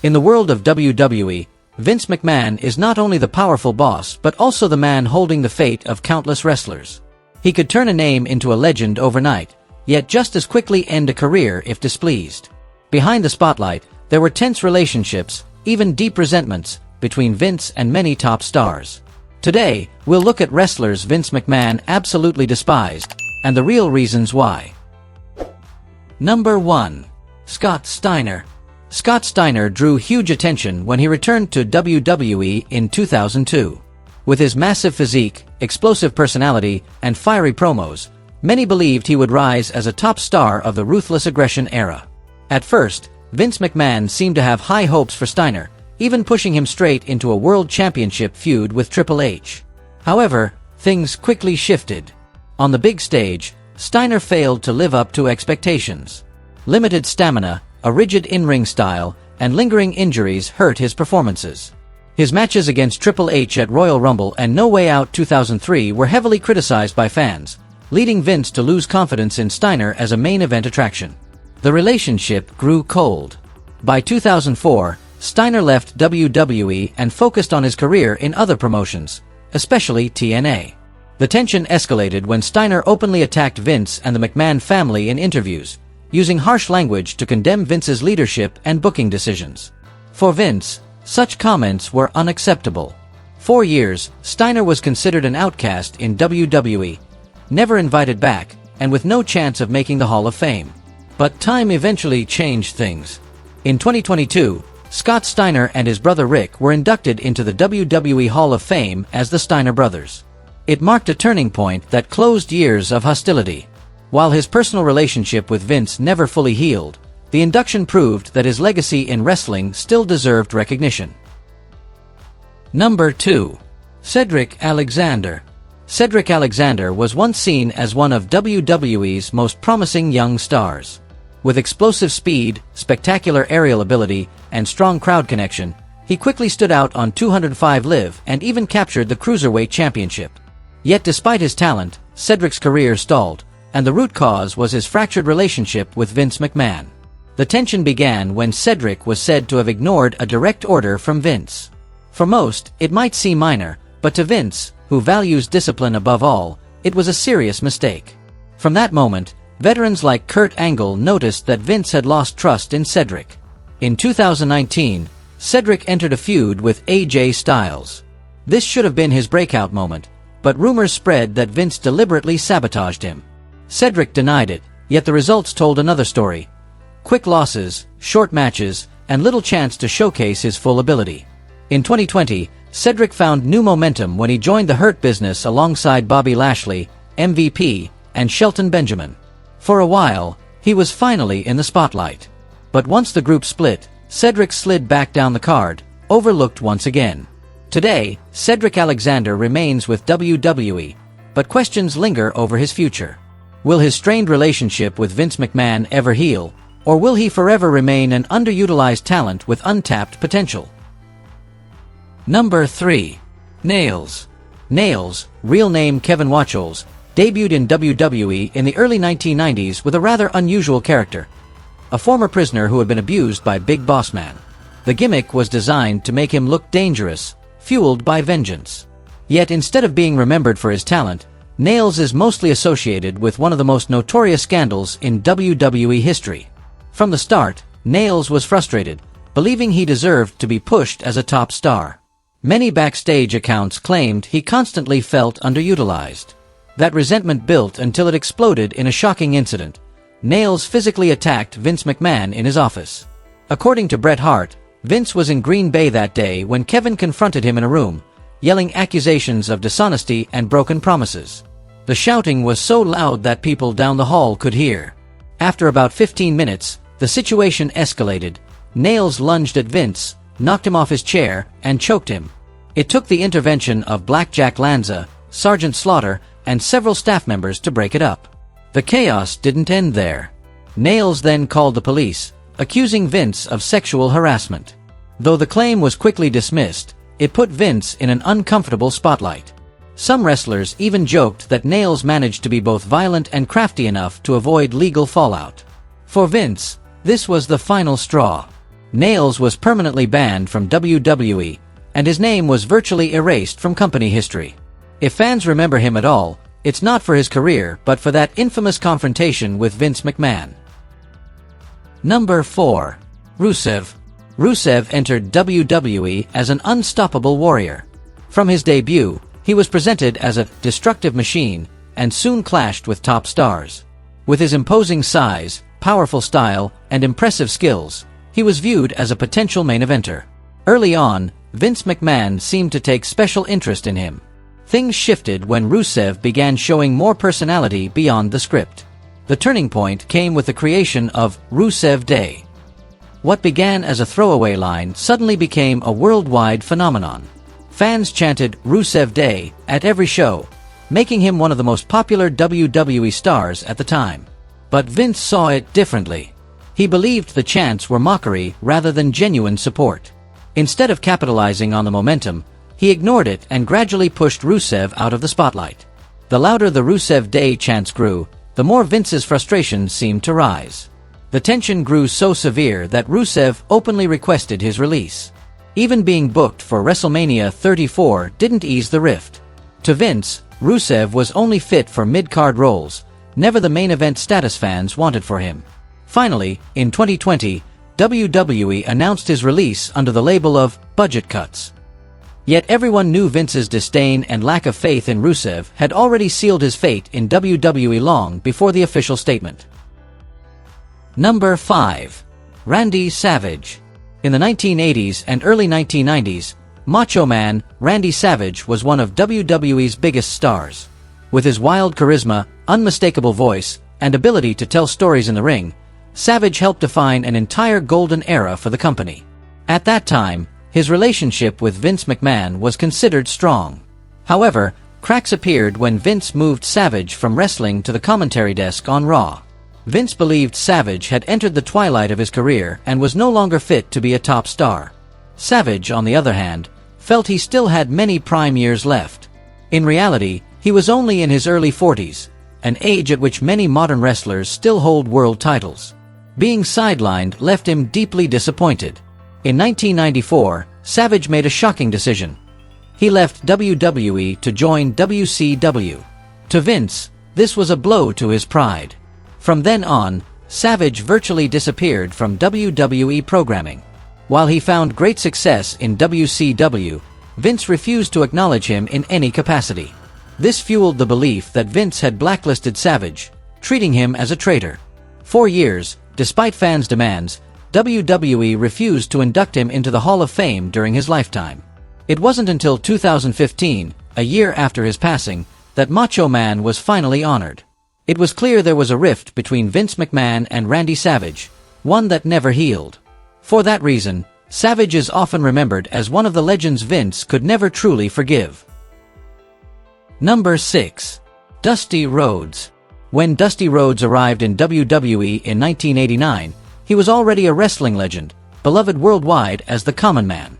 In the world of WWE, Vince McMahon is not only the powerful boss but also the man holding the fate of countless wrestlers. He could turn a name into a legend overnight, yet just as quickly end a career if displeased. Behind the spotlight, there were tense relationships, even deep resentments, between Vince and many top stars. Today, we'll look at wrestlers Vince McMahon absolutely despised, and the real reasons why. Number 1. Scott Steiner. Scott Steiner drew huge attention when he returned to WWE in 2002. With his massive physique, explosive personality, and fiery promos, many believed he would rise as a top star of the ruthless aggression era. At first, Vince McMahon seemed to have high hopes for Steiner, even pushing him straight into a world championship feud with Triple H. However, things quickly shifted. On the big stage, Steiner failed to live up to expectations. Limited stamina, a rigid in-ring style, and lingering injuries hurt his performances. His matches against Triple H at Royal Rumble and No Way Out 2003 were heavily criticized by fans, leading Vince to lose confidence in Steiner as a main event attraction. The relationship grew cold. By 2004, Steiner left WWE and focused on his career in other promotions, especially TNA. The tension escalated when Steiner openly attacked Vince and the McMahon family in interviews, using harsh language to condemn Vince's leadership and booking decisions. For Vince, such comments were unacceptable. For years, Steiner was considered an outcast in WWE, never invited back, and with no chance of making the Hall of Fame. But time eventually changed things. In 2022, Scott Steiner and his brother Rick were inducted into the WWE Hall of Fame as the Steiner brothers. It marked a turning point that closed years of hostility. While his personal relationship with Vince never fully healed, the induction proved that his legacy in wrestling still deserved recognition. Number 2. Cedric Alexander. Cedric Alexander was once seen as one of WWE's most promising young stars. With explosive speed, spectacular aerial ability, and strong crowd connection, he quickly stood out on 205 Live and even captured the Cruiserweight Championship. Yet despite his talent, Cedric's career stalled, and the root cause was his fractured relationship with Vince McMahon. The tension began when Cedric was said to have ignored a direct order from Vince. For most, it might seem minor, but to Vince, who values discipline above all, it was a serious mistake. From that moment, veterans like Kurt Angle noticed that Vince had lost trust in Cedric. In 2019, Cedric entered a feud with AJ Styles. This should have been his breakout moment, but rumors spread that Vince deliberately sabotaged him. Cedric denied it, yet the results told another story. Quick losses, short matches, and little chance to showcase his full ability. In 2020, Cedric found new momentum when he joined the Hurt Business alongside Bobby Lashley, MVP, and Shelton Benjamin. For a while, he was finally in the spotlight. But once the group split, Cedric slid back down the card, overlooked once again. Today, Cedric Alexander remains with WWE, but questions linger over his future. Will his strained relationship with Vince McMahon ever heal, or will he forever remain an underutilized talent with untapped potential? Number 3. Nailz. Nailz, real name Kevin Watchels, debuted in WWE in the early 1990s with a rather unusual character. A former prisoner who had been abused by Big Boss Man. The gimmick was designed to make him look dangerous, fueled by vengeance. Yet instead of being remembered for his talent, Nailz is mostly associated with one of the most notorious scandals in WWE history. From the start, Nailz was frustrated, believing he deserved to be pushed as a top star. Many backstage accounts claimed he constantly felt underutilized. That resentment built until it exploded in a shocking incident. Nailz physically attacked Vince McMahon in his office. According to Bret Hart, Vince was in Green Bay that day when Kevin confronted him in a room, yelling accusations of dishonesty and broken promises. The shouting was so loud that people down the hall could hear. After about 15 minutes, the situation escalated. Nailz lunged at Vince, knocked him off his chair, and choked him. It took the intervention of Blackjack Lanza, Sergeant Slaughter, and several staff members to break it up. The chaos didn't end there. Nailz then called the police, accusing Vince of sexual harassment. Though the claim was quickly dismissed, it put Vince in an uncomfortable spotlight. Some wrestlers even joked that Nailz managed to be both violent and crafty enough to avoid legal fallout. For Vince, this was the final straw. Nailz was permanently banned from WWE, and his name was virtually erased from company history. If fans remember him at all, it's not for his career but for that infamous confrontation with Vince McMahon. Number 4. Rusev. Rusev entered WWE as an unstoppable warrior. From his debut, he was presented as a destructive machine and soon clashed with top stars. With his imposing size, powerful style, and impressive skills, he was viewed as a potential main eventer. Early on, Vince McMahon seemed to take special interest in him. Things shifted when Rusev began showing more personality beyond the script. The turning point came with the creation of Rusev Day. What began as a throwaway line suddenly became a worldwide phenomenon. Fans chanted Rusev Day at every show, making him one of the most popular WWE stars at the time. But Vince saw it differently. He believed the chants were mockery rather than genuine support. Instead of capitalizing on the momentum, he ignored it and gradually pushed Rusev out of the spotlight. The louder the Rusev Day chants grew, the more Vince's frustration seemed to rise. The tension grew so severe that Rusev openly requested his release. Even being booked for WrestleMania 34 didn't ease the rift. To Vince, Rusev was only fit for mid-card roles, never the main event status fans wanted for him. Finally, in 2020, WWE announced his release under the label of budget cuts. Yet everyone knew Vince's disdain and lack of faith in Rusev had already sealed his fate in WWE long before the official statement. Number 5. Randy Savage. In the 1980s and early 1990s, Macho Man Randy Savage was one of WWE's biggest stars. With his wild charisma, unmistakable voice, and ability to tell stories in the ring, Savage helped define an entire golden era for the company. At that time, his relationship with Vince McMahon was considered strong. However, cracks appeared when Vince moved Savage from wrestling to the commentary desk on Raw. Vince believed Savage had entered the twilight of his career and was no longer fit to be a top star. Savage, on the other hand, felt he still had many prime years left. In reality, he was only in his early 40s, an age at which many modern wrestlers still hold world titles. Being sidelined left him deeply disappointed. In 1994, Savage made a shocking decision. He left WWE to join WCW. To Vince, this was a blow to his pride. From then on, Savage virtually disappeared from WWE programming. While he found great success in WCW, Vince refused to acknowledge him in any capacity. This fueled the belief that Vince had blacklisted Savage, treating him as a traitor. For years, despite fans' demands, WWE refused to induct him into the Hall of Fame during his lifetime. It wasn't until 2015, a year after his passing, that Macho Man was finally honored. It was clear there was a rift between Vince McMahon and Randy Savage, one that never healed. For that reason, Savage is often remembered as one of the legends Vince could never truly forgive. Number 6. Dusty Rhodes. When Dusty Rhodes arrived in WWE in 1989, he was already a wrestling legend, beloved worldwide as the Common Man.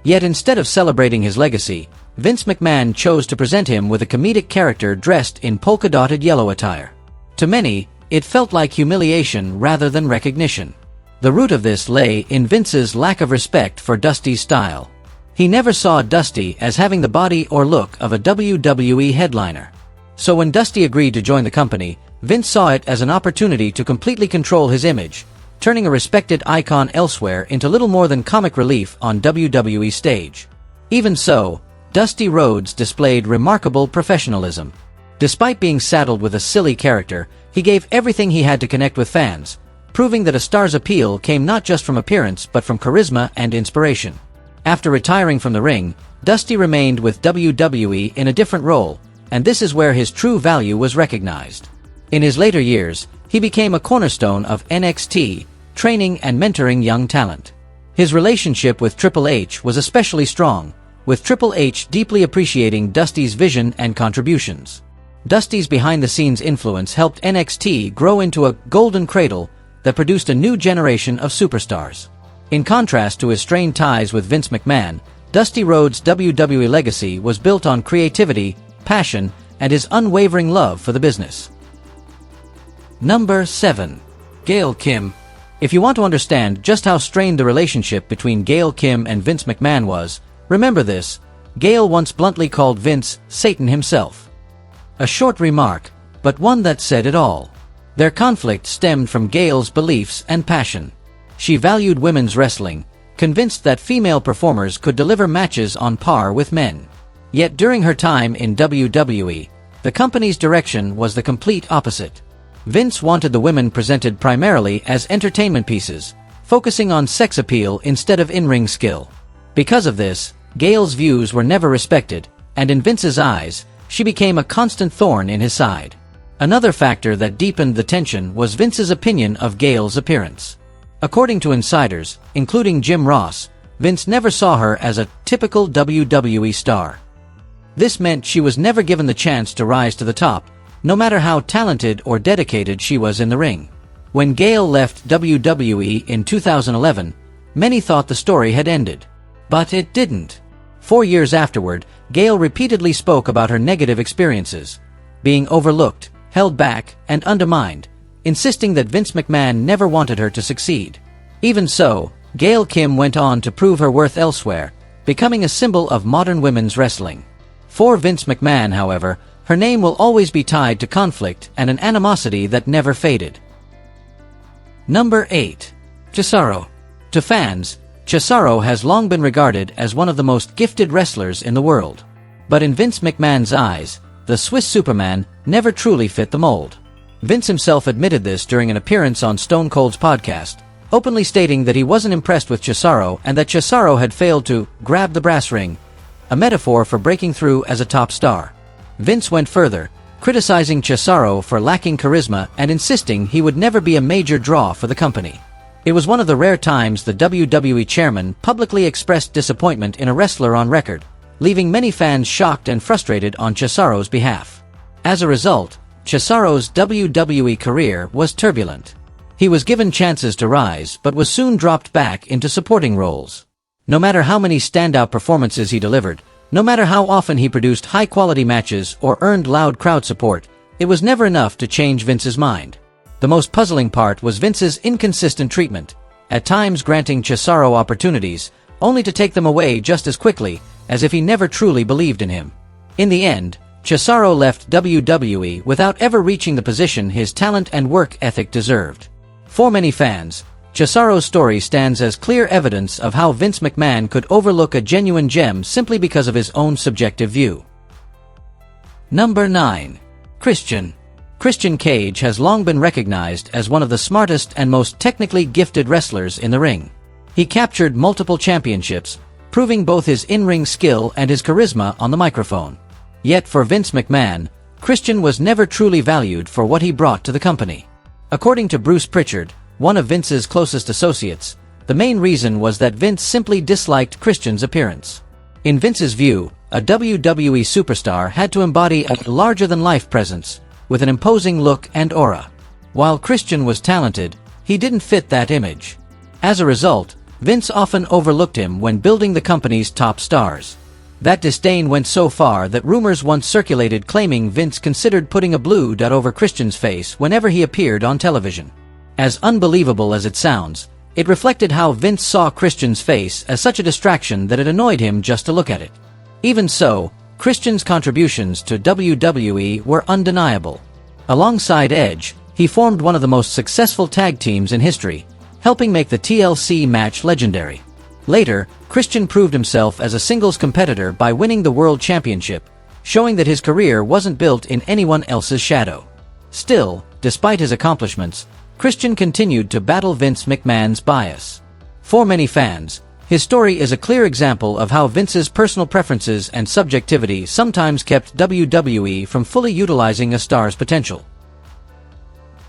Yet instead of celebrating his legacy, Vince McMahon chose to present him with a comedic character dressed in polka-dotted yellow attire. To many, it felt like humiliation rather than recognition. The root of this lay in Vince's lack of respect for Dusty's style. He never saw Dusty as having the body or look of a WWE headliner. So when Dusty agreed to join the company, Vince saw it as an opportunity to completely control his image, turning a respected icon elsewhere into little more than comic relief on WWE stage. Even so, Dusty Rhodes displayed remarkable professionalism. Despite being saddled with a silly character, he gave everything he had to connect with fans, proving that a star's appeal came not just from appearance but from charisma and inspiration. After retiring from the ring, Dusty remained with WWE in a different role, and this is where his true value was recognized. In his later years, he became a cornerstone of NXT, training and mentoring young talent. His relationship with Triple H was especially strong, with Triple H deeply appreciating Dusty's vision and contributions. Dusty's behind-the-scenes influence helped NXT grow into a golden cradle that produced a new generation of superstars. In contrast to his strained ties with Vince McMahon, Dusty Rhodes' WWE legacy was built on creativity, passion, and his unwavering love for the business. Number 7. Gail Kim. If you want to understand just how strained the relationship between Gail Kim and Vince McMahon was, remember this: Gail once bluntly called Vince Satan himself. A short remark, but one that said it all. Their conflict stemmed from Gail's beliefs and passion. She valued women's wrestling, convinced that female performers could deliver matches on par with men. Yet during her time in WWE, the company's direction was the complete opposite. Vince wanted the women presented primarily as entertainment pieces, focusing on sex appeal instead of in-ring skill. Because of this, Gail's views were never respected, and in Vince's eyes, she became a constant thorn in his side. Another factor that deepened the tension was Vince's opinion of Gail's appearance. According to insiders, including Jim Ross, Vince never saw her as a typical WWE star. This meant she was never given the chance to rise to the top, no matter how talented or dedicated she was in the ring. When Gail left WWE in 2011, many thought the story had ended. But it didn't. 4 years afterward, Gail repeatedly spoke about her negative experiences, being overlooked, held back, and undermined, insisting that Vince McMahon never wanted her to succeed. Even so, Gail Kim went on to prove her worth elsewhere, becoming a symbol of modern women's wrestling. For Vince McMahon, however, her name will always be tied to conflict and an animosity that never faded. Number 8. Cesaro. To fans, Cesaro has long been regarded as one of the most gifted wrestlers in the world. But in Vince McMahon's eyes, the Swiss Superman never truly fit the mold. Vince himself admitted this during an appearance on Stone Cold's podcast, openly stating that he wasn't impressed with Cesaro and that Cesaro had failed to grab the brass ring, a metaphor for breaking through as a top star. Vince went further, criticizing Cesaro for lacking charisma and insisting he would never be a major draw for the company. It was one of the rare times the WWE chairman publicly expressed disappointment in a wrestler on record, leaving many fans shocked and frustrated on Cesaro's behalf. As a result, Cesaro's WWE career was turbulent. He was given chances to rise but was soon dropped back into supporting roles. No matter how many standout performances he delivered, no matter how often he produced high-quality matches or earned loud crowd support, it was never enough to change Vince's mind. The most puzzling part was Vince's inconsistent treatment, at times granting Cesaro opportunities, only to take them away just as quickly, as if he never truly believed in him. In the end, Cesaro left WWE without ever reaching the position his talent and work ethic deserved. For many fans, Cesaro's story stands as clear evidence of how Vince McMahon could overlook a genuine gem simply because of his own subjective view. Number 9. Christian. Christian Cage has long been recognized as one of the smartest and most technically gifted wrestlers in the ring. He captured multiple championships, proving both his in-ring skill and his charisma on the microphone. Yet for Vince McMahon, Christian was never truly valued for what he brought to the company. According to Bruce Pritchard, one of Vince's closest associates, the main reason was that Vince simply disliked Christian's appearance. In Vince's view, a WWE superstar had to embody a larger-than-life presence, with an imposing look and aura. While Christian was talented, he didn't fit that image. As a result, Vince often overlooked him when building the company's top stars. That disdain went so far that rumors once circulated claiming Vince considered putting a blue dot over Christian's face whenever he appeared on television. As unbelievable as it sounds, it reflected how Vince saw Christian's face as such a distraction that it annoyed him just to look at it. Even so, Christian's contributions to WWE were undeniable. Alongside Edge, he formed one of the most successful tag teams in history, helping make the TLC match legendary. Later, Christian proved himself as a singles competitor by winning the World Championship, showing that his career wasn't built in anyone else's shadow. Still, despite his accomplishments, Christian continued to battle Vince McMahon's bias. For many fans, his story is a clear example of how Vince's personal preferences and subjectivity sometimes kept WWE from fully utilizing a star's potential.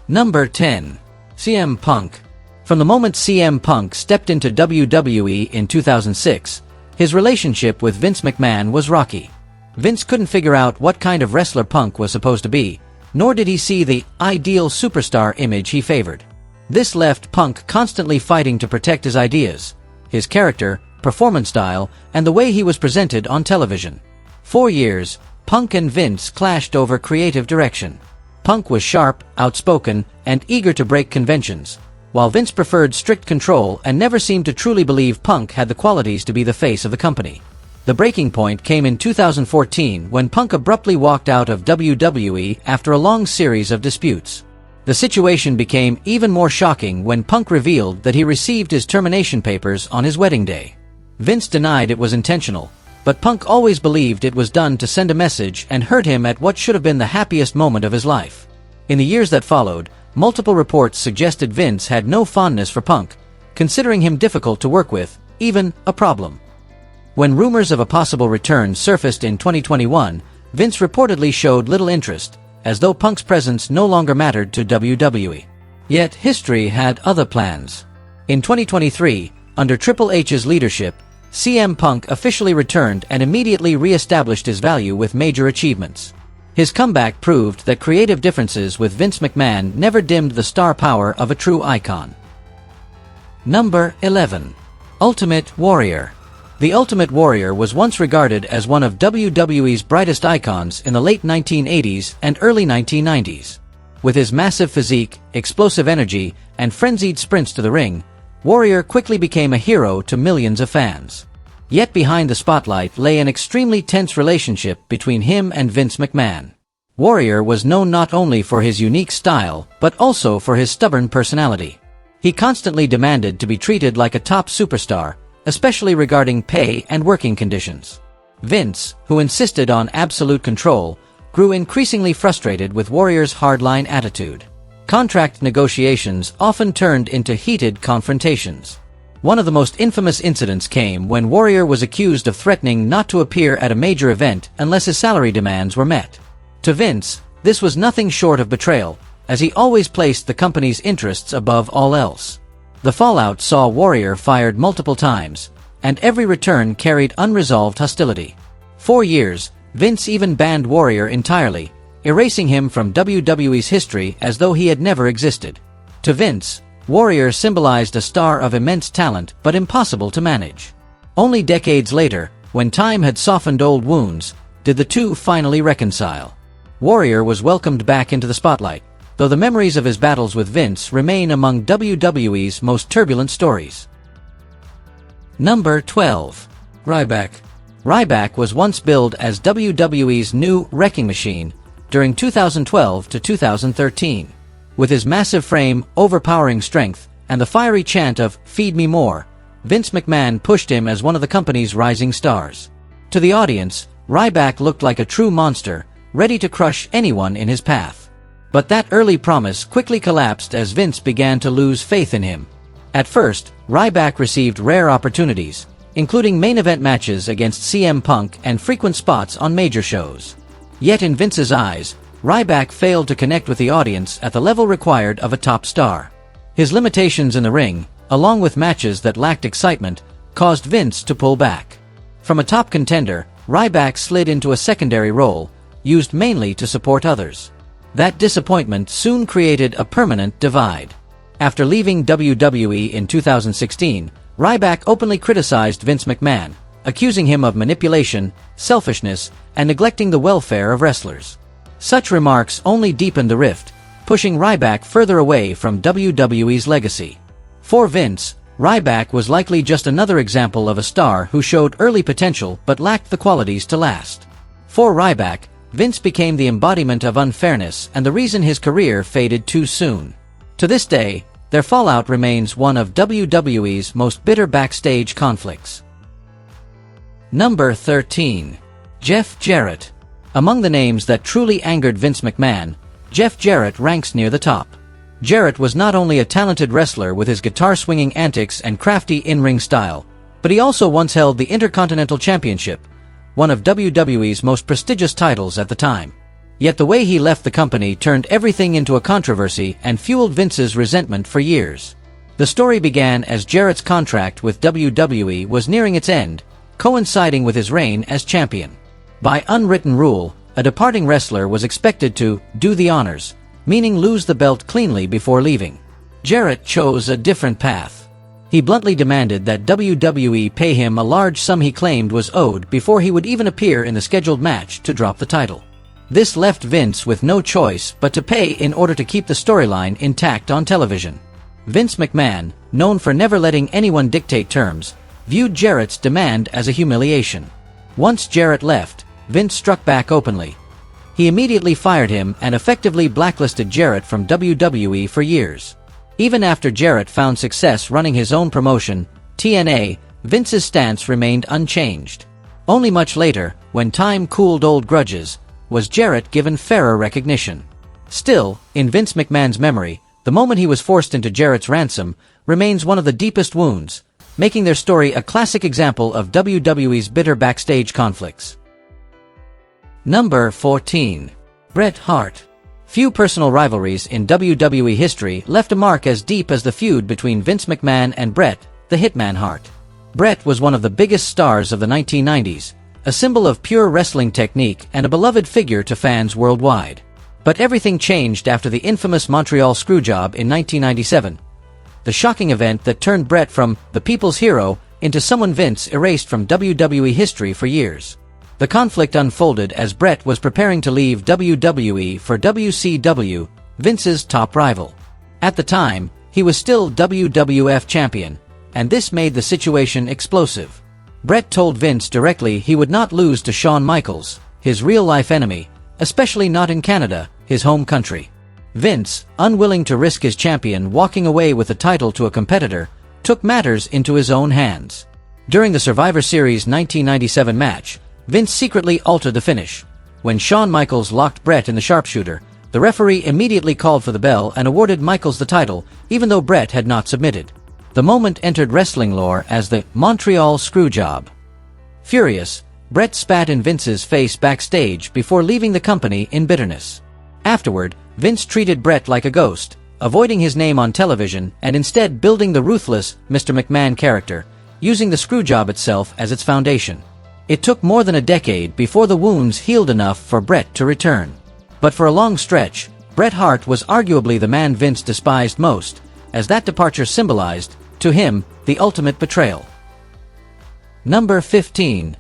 Number 10. CM Punk. From the moment CM Punk stepped into WWE in 2006, his relationship with Vince McMahon was rocky. Vince couldn't figure out what kind of wrestler Punk was supposed to be, nor did he see the ideal superstar image he favored. This left Punk constantly fighting to protect his ideas, his character, performance style, and the way he was presented on television. For years, Punk and Vince clashed over creative direction. Punk was sharp, outspoken, and eager to break conventions, while Vince preferred strict control and never seemed to truly believe Punk had the qualities to be the face of the company. The breaking point came in 2014 when Punk abruptly walked out of WWE after a long series of disputes. The situation became even more shocking when Punk revealed that he received his termination papers on his wedding day. Vince denied it was intentional, but Punk always believed it was done to send a message and hurt him at what should have been the happiest moment of his life. In the years that followed, multiple reports suggested Vince had no fondness for Punk, considering him difficult to work with, even a problem. When rumors of a possible return surfaced in 2021, Vince reportedly showed little interest, as though Punk's presence no longer mattered to WWE. Yet history had other plans. In 2023, under Triple H's leadership, CM Punk officially returned and immediately re-established his value with major achievements. His comeback proved that creative differences with Vince McMahon never dimmed the star power of a true icon. Number 11. Ultimate Warrior. The Ultimate Warrior was once regarded as one of WWE's brightest icons in the late 1980s and early 1990s. With his massive physique, explosive energy, and frenzied sprints to the ring, Warrior quickly became a hero to millions of fans. Yet behind the spotlight lay an extremely tense relationship between him and Vince McMahon. Warrior was known not only for his unique style, but also for his stubborn personality. He constantly demanded to be treated like a top superstar, especially regarding pay and working conditions. Vince, who insisted on absolute control, grew increasingly frustrated with Warrior's hardline attitude. Contract negotiations often turned into heated confrontations. One of the most infamous incidents came when Warrior was accused of threatening not to appear at a major event unless his salary demands were met. To Vince, this was nothing short of betrayal, as he always placed the company's interests above all else. The fallout saw Warrior fired multiple times, and every return carried unresolved hostility. For years, Vince even banned Warrior entirely, erasing him from WWE's history as though he had never existed. To Vince, Warrior symbolized a star of immense talent but impossible to manage. Only decades later, when time had softened old wounds, did the two finally reconcile. Warrior was welcomed back into the spotlight, though the memories of his battles with Vince remain among WWE's most turbulent stories. Number 12. Ryback. Ryback was once billed as WWE's new wrecking machine during 2012 to 2013. With his massive frame, overpowering strength, and the fiery chant of "Feed me more," Vince McMahon pushed him as one of the company's rising stars. To the audience, Ryback looked like a true monster, ready to crush anyone in his path. But that early promise quickly collapsed as Vince began to lose faith in him. At first, Ryback received rare opportunities, including main event matches against CM Punk and frequent spots on major shows. Yet in Vince's eyes, Ryback failed to connect with the audience at the level required of a top star. His limitations in the ring, along with matches that lacked excitement, caused Vince to pull back. From a top contender, Ryback slid into a secondary role, used mainly to support others. That disappointment soon created a permanent divide. After leaving WWE in 2016, Ryback openly criticized Vince McMahon, accusing him of manipulation, selfishness, and neglecting the welfare of wrestlers. Such remarks only deepened the rift, pushing Ryback further away from WWE's legacy. For Vince, Ryback was likely just another example of a star who showed early potential but lacked the qualities to last. For Ryback, Vince became the embodiment of unfairness and the reason his career faded too soon. To this day, their fallout remains one of WWE's most bitter backstage conflicts. Number 13. Jeff Jarrett. Among the names that truly angered Vince McMahon, Jeff Jarrett ranks near the top. Jarrett was not only a talented wrestler with his guitar-swinging antics and crafty in-ring style, but he also once held the Intercontinental Championship, one of WWE's most prestigious titles at the time. Yet the way he left the company turned everything into a controversy and fueled Vince's resentment for years. The story began as Jarrett's contract with WWE was nearing its end, coinciding with his reign as champion. By unwritten rule, a departing wrestler was expected to do the honors, meaning lose the belt cleanly before leaving. Jarrett chose a different path. He bluntly demanded that WWE pay him a large sum he claimed was owed before he would even appear in the scheduled match to drop the title. This left Vince with no choice but to pay in order to keep the storyline intact on television. Vince McMahon, known for never letting anyone dictate terms, viewed Jarrett's demand as a humiliation. Once Jarrett left, Vince struck back openly. He immediately fired him and effectively blacklisted Jarrett from WWE for years. Even after Jarrett found success running his own promotion, TNA, Vince's stance remained unchanged. Only much later, when time cooled old grudges, was Jarrett given fairer recognition. Still, in Vince McMahon's memory, the moment he was forced into Jarrett's ransom remains one of the deepest wounds, making their story a classic example of WWE's bitter backstage conflicts. Number 14. Bret Hart. Few personal rivalries in WWE history left a mark as deep as the feud between Vince McMahon and Bret, the Hitman Hart. Bret was one of the biggest stars of the 1990s, a symbol of pure wrestling technique and a beloved figure to fans worldwide. But everything changed after the infamous Montreal Screwjob in 1997. The shocking event that turned Bret from the people's hero into someone Vince erased from WWE history for years. The conflict unfolded as Bret was preparing to leave WWE for WCW, Vince's top rival. At the time, he was still WWF champion, and this made the situation explosive. Bret told Vince directly he would not lose to Shawn Michaels, his real-life enemy, especially not in Canada, his home country. Vince, unwilling to risk his champion walking away with the title to a competitor, took matters into his own hands. During the Survivor Series 1997 match, Vince secretly altered the finish. When Shawn Michaels locked Bret in the sharpshooter, the referee immediately called for the bell and awarded Michaels the title, even though Bret had not submitted. The moment entered wrestling lore as the Montreal Screwjob. Furious, Bret spat in Vince's face backstage before leaving the company in bitterness. Afterward, Vince treated Bret like a ghost, avoiding his name on television and instead building the ruthless Mr. McMahon character, using the Screwjob itself as its foundation. It took more than a decade before the wounds healed enough for Bret to return. But for a long stretch, Bret Hart was arguably the man Vince despised most, as that departure symbolized, to him, the ultimate betrayal. Number 15.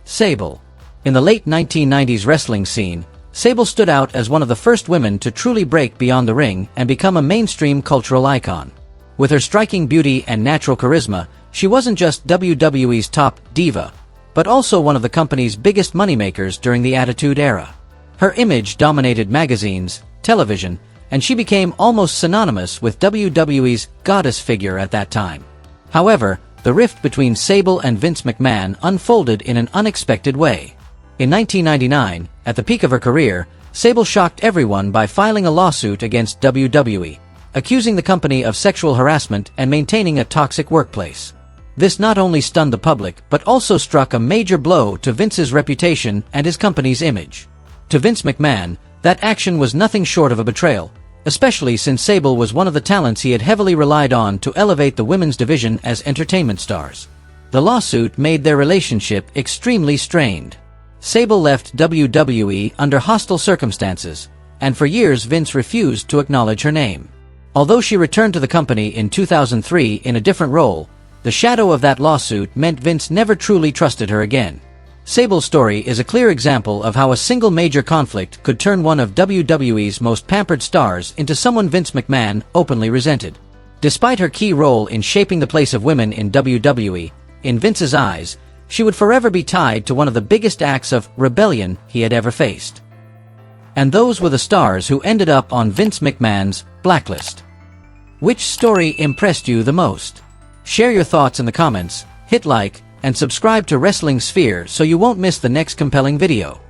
Sable. In the late 1990s wrestling scene, Sable stood out as one of the first women to truly break beyond the ring and become a mainstream cultural icon. With her striking beauty and natural charisma, she wasn't just WWE's top diva, but also one of the company's biggest moneymakers during the Attitude Era. Her image dominated magazines, television, and she became almost synonymous with WWE's goddess figure at that time. However, the rift between Sable and Vince McMahon unfolded in an unexpected way. In 1999, at the peak of her career, Sable shocked everyone by filing a lawsuit against WWE, accusing the company of sexual harassment and maintaining a toxic workplace. This not only stunned the public but also struck a major blow to Vince's reputation and his company's image. To Vince McMahon, that action was nothing short of a betrayal, especially since Sable was one of the talents he had heavily relied on to elevate the women's division as entertainment stars. The lawsuit made their relationship extremely strained. Sable left WWE under hostile circumstances, and for years Vince refused to acknowledge her name. Although she returned to the company in 2003 in a different role, the shadow of that lawsuit meant Vince never truly trusted her again. Sable's story is a clear example of how a single major conflict could turn one of WWE's most pampered stars into someone Vince McMahon openly resented. Despite her key role in shaping the place of women in WWE, in Vince's eyes, she would forever be tied to one of the biggest acts of rebellion he had ever faced. And those were the stars who ended up on Vince McMahon's blacklist. Which story impressed you the most? Share your thoughts in the comments, hit like, and subscribe to Wrestling Sphere so you won't miss the next compelling video.